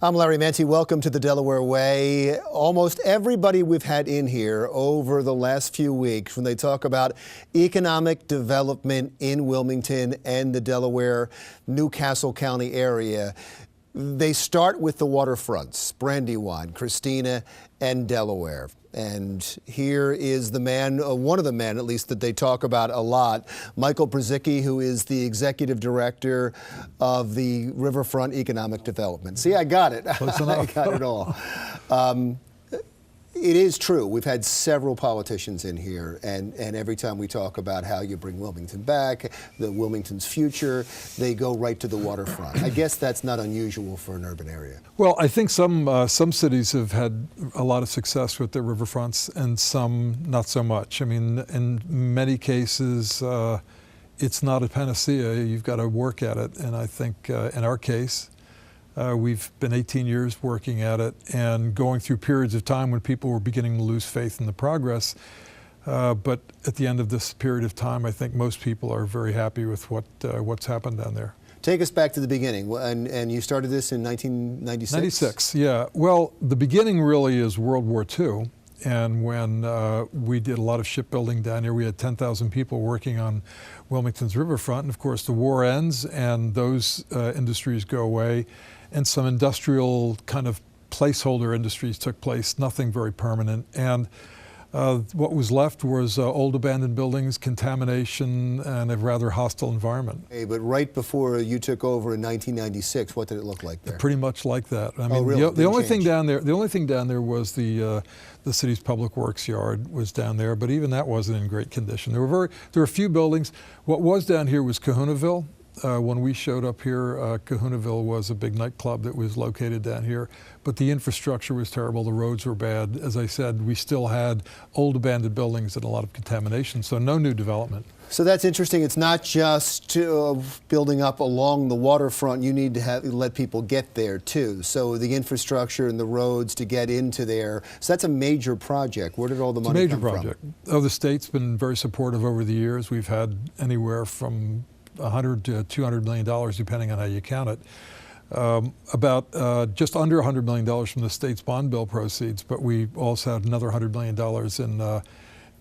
I'm Larry Menti. Welcome to the Delaware Way. Almost everybody we've had in here over the last few weeks, when they talk about economic development in Wilmington and the Delaware, Newcastle County area, they start with the waterfronts, Brandywine, Christina, and Delaware. And here is the man, one of the men at least, that they talk about a lot, Michael Purzycki, who is the executive director of the Riverfront Economic Development. See, I got it. I got it all. It is true. We've had several politicians in here, and every time we talk about how you bring Wilmington back, Wilmington's future, they go right to the waterfront. I guess that's not unusual for an urban area. Well, I think some cities have had a lot of success with their riverfronts, and some not so much. I mean, in many cases, it's not a panacea. You've got to work at it, and I think in our case, we've been 18 years working at it and going through periods of time when people were beginning to lose faith in the progress. But at the end of this period of time, I think most people are very happy with what's happened down there. Take us back to the beginning. And you started this in 1996? 96, yeah. Well, the beginning really is World War II. And when we did a lot of shipbuilding down here, we had 10,000 people working on Wilmington's riverfront. And of course, the war ends and those industries go away. And some industrial kind of placeholder industries took place, nothing very permanent. And what was left was old abandoned buildings, contamination, and a rather hostile environment. Hey, but right before you took over in 1996, what did it look like there? Pretty much like that. I mean, really? the only thing down there was the city's public works yard was down there, but even that wasn't in great condition. There were a few buildings. What was down here was Kahunaville. When we showed up here, Kahunaville was a big nightclub that was located down here, but the infrastructure was terrible, the roads were bad. As I said, we still had old abandoned buildings and a lot of contamination, so no new development. So that's interesting. It's not just building up along the waterfront. You need to let people get there too. So the infrastructure and the roads to get into there. So that's a major project. Where did all the money come from? It's a major project. Oh, the state's been very supportive over the years. We've had anywhere from $100 to $200 million, depending on how you count it. Just under $100 million from the state's bond bill proceeds, but we also had another $100 million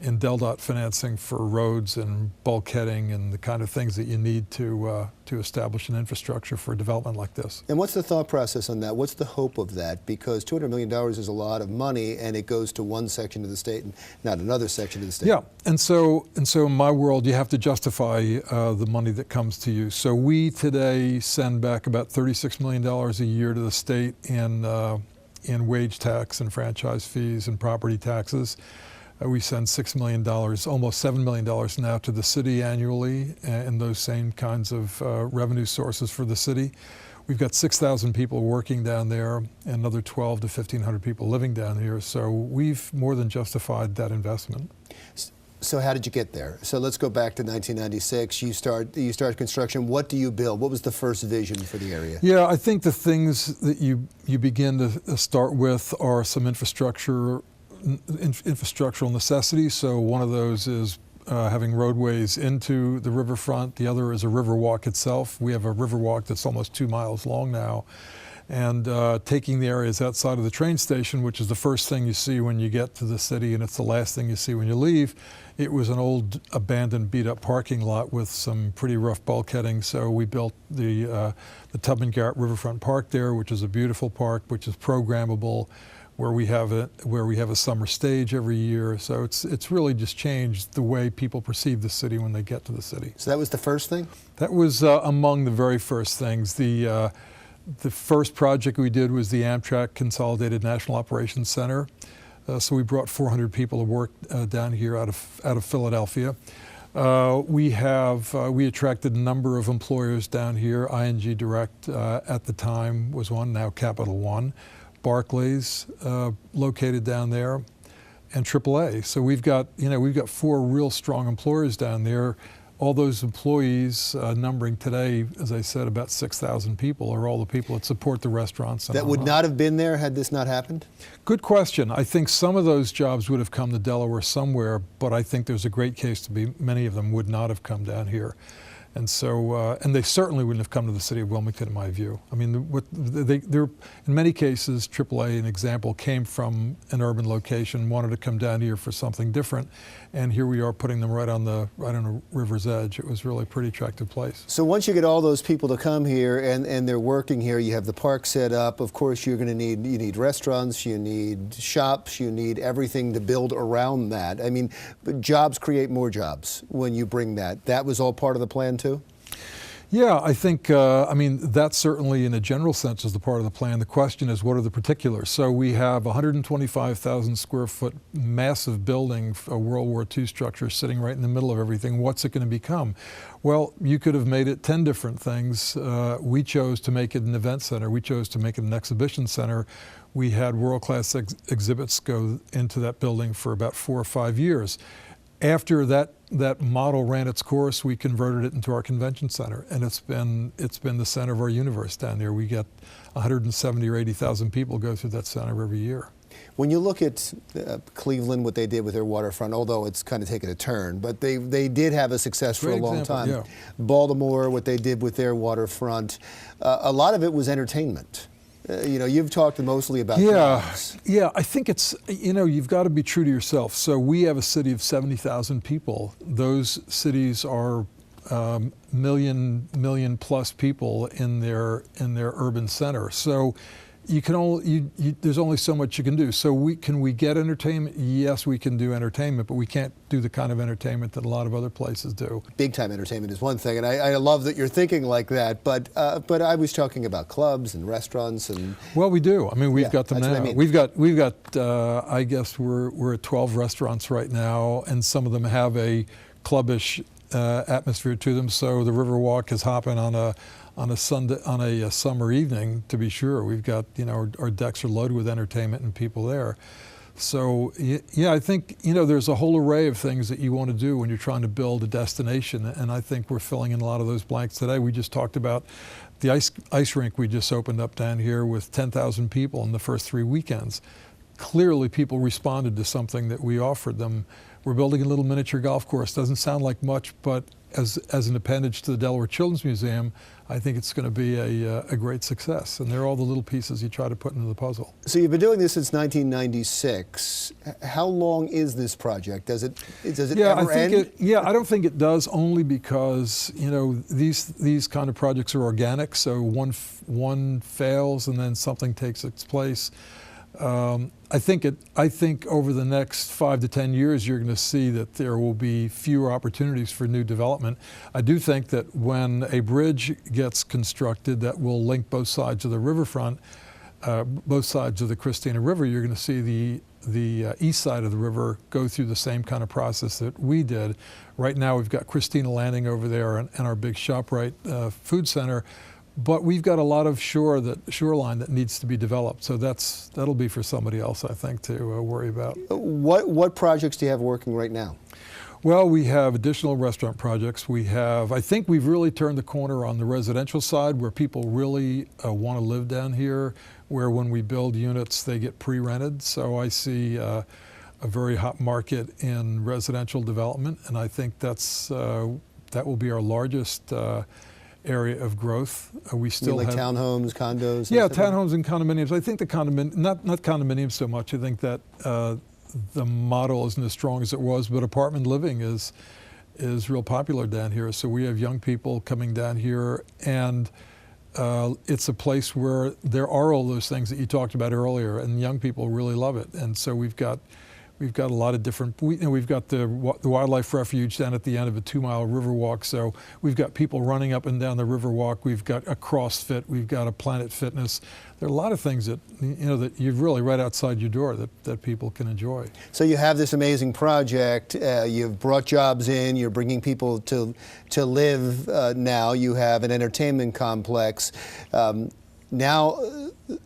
in DelDOT financing for roads and bulkheading and the kind of things that you need to establish an infrastructure for development like this. And what's the thought process on that? What's the hope of that? Because $200 million is a lot of money, and it goes to one section of the state and not another section of the state. Yeah, and so in my world, you have to justify the money that comes to you. So we today send back about $36 million a year to the state in wage tax and franchise fees and property taxes. We send $6 million, almost $7 million now to the city annually, and those same kinds of revenue sources for the city. We've got 6,000 people working down there, and another 1,200 to 1,500 people living down here. So we've more than justified that investment. So how did you get there? So let's go back to 1996. You start construction. What do you build? What was the first vision for the area? Yeah, I think the things that you begin to start with are some infrastructural necessities. So one of those is having roadways into the riverfront. The other is a river walk itself. We have a river walk that's almost 2 miles long now. And taking the areas outside of the train station, which is the first thing you see when you get to the city and it's the last thing you see when you leave. It was an old abandoned beat up parking lot with some pretty rough bulkheading. So we built the Tubman Garrett Riverfront Park there, which is a beautiful park, which is programmable, where we have a summer stage every year. So it's really just changed the way people perceive the city when they get to the city. So that was the first thing? That was among the very first things. The first project we did was the Amtrak Consolidated National Operations Center. So we brought 400 people to work down here out of Philadelphia. We attracted a number of employers down here. ING Direct at the time was one, now Capital One. Barclays located down there, and AAA. So we've got 4 real strong employers down there. All those employees, numbering today, as I said, about 6,000 people, are all the people that support the restaurants. That would not have been there had this not happened? Good question. I think some of those jobs would have come to Delaware somewhere, but I think there's a great case to be many of them would not have come down here. And so, and they certainly wouldn't have come to the city of Wilmington, in my view. I mean, they're, in many cases, AAA, an example, came from an urban location, wanted to come down here for something different, and here we are putting them right on the river's edge. It was really a pretty attractive place. So once you get all those people to come here and they're working here, you have the park set up. Of course, you need restaurants, you need shops, you need everything to build around that. I mean, jobs create more jobs when you bring that. That was all part of the plan too? Yeah, I think, I mean, that certainly in a general sense is the part of the plan. The question is, what are the particulars? So we have a 125,000 square foot massive building, a World War II structure sitting right in the middle of everything. What's it going to become? Well, you could have made it 10 different things. We chose to make it an event center. We chose to make it an exhibition center. We had world-class exhibits go into that building for about 4 or 5 years. After that model ran its course, we converted it into our convention center, and it's been the center of our universe down there. We get 170 or 80,000 people go through that center every year. When you look at Cleveland, what they did with their waterfront, although it's kind of taken a turn, but they did have a success for a long time. Yeah. Baltimore, what they did with their waterfront, a lot of it was entertainment. You know, you've talked mostly about jobs. Yeah, I think it's, you know, you've got to be true to yourself. So we have a city of 70,000 people. Those cities are million plus people in their urban center. So you can only, there's only so much you can do. So can we get entertainment? Yes, we can do entertainment, but we can't do the kind of entertainment that a lot of other places do. Big time entertainment is one thing, and I love that you're thinking like that. But I was talking about clubs and restaurants and. Well, we do. I mean, we've got them now. What I mean. We've got. I guess we're at 12 restaurants right now, and some of them have a clubbish atmosphere to them. So the Riverwalk is hopping on a summer evening, to be sure. We've got, you know, our decks are loaded with entertainment and people there. So yeah, I think, you know, there's a whole array of things that you want to do when you're trying to build a destination, and I think we're filling in a lot of those blanks today. We just talked about the ice rink we just opened up down here with 10,000 people in the first 3 weekends. Clearly people responded to something that we offered them. We're building a little miniature golf course. Doesn't sound like much, but as an appendage to the Delaware Children's Museum, I think it's going to be a great success. And they're all the little pieces you try to put into the puzzle. So you've been doing this since 1996. How long is this project? Does it ever end? I don't think it does, only because, you know, these kind of projects are organic. So one fails and then something takes its place. I think over the next 5 to 10 years, you're going to see that there will be fewer opportunities for new development. I do think that when a bridge gets constructed that will link both sides of the riverfront, both sides of the Christina River, you're going to see the east side of the river go through the same kind of process that we did. Right now, we've got Christina Landing over there and our big ShopRite food center. But we've got a lot of shoreline that needs to be developed, so that'll be for somebody else, I think, to worry about. What projects do you have working right now? Well, we have additional restaurant projects. I think we've really turned the corner on the residential side, where people really want to live down here, where when we build units, they get pre-rented. So I see a very hot market in residential development, and I think that will be our largest area of growth. We still have townhomes, condos. Yeah, townhomes and condominiums. I think not condominiums so much. I think that the model isn't as strong as it was, but apartment living is real popular down here. So we have young people coming down here, and it's a place where there are all those things that you talked about earlier, and young people really love it. And so we've got a lot of different, we've got the wildlife refuge down at the end of a 2-mile river walk. So we've got people running up and down the river walk. We've got a CrossFit. We've got a Planet Fitness. There are a lot of things that, you know, that you've really right outside your door that people can enjoy. So you have this amazing project. You've brought jobs in. You're bringing people to live now. You have an entertainment complex. Now,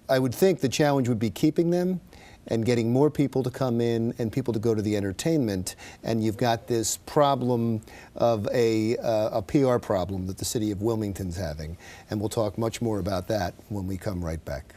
I would think the challenge would be keeping them and getting more people to come in and people to go to the entertainment. And you've got this problem of a PR problem that the city of Wilmington's having. And we'll talk much more about that when we come right back.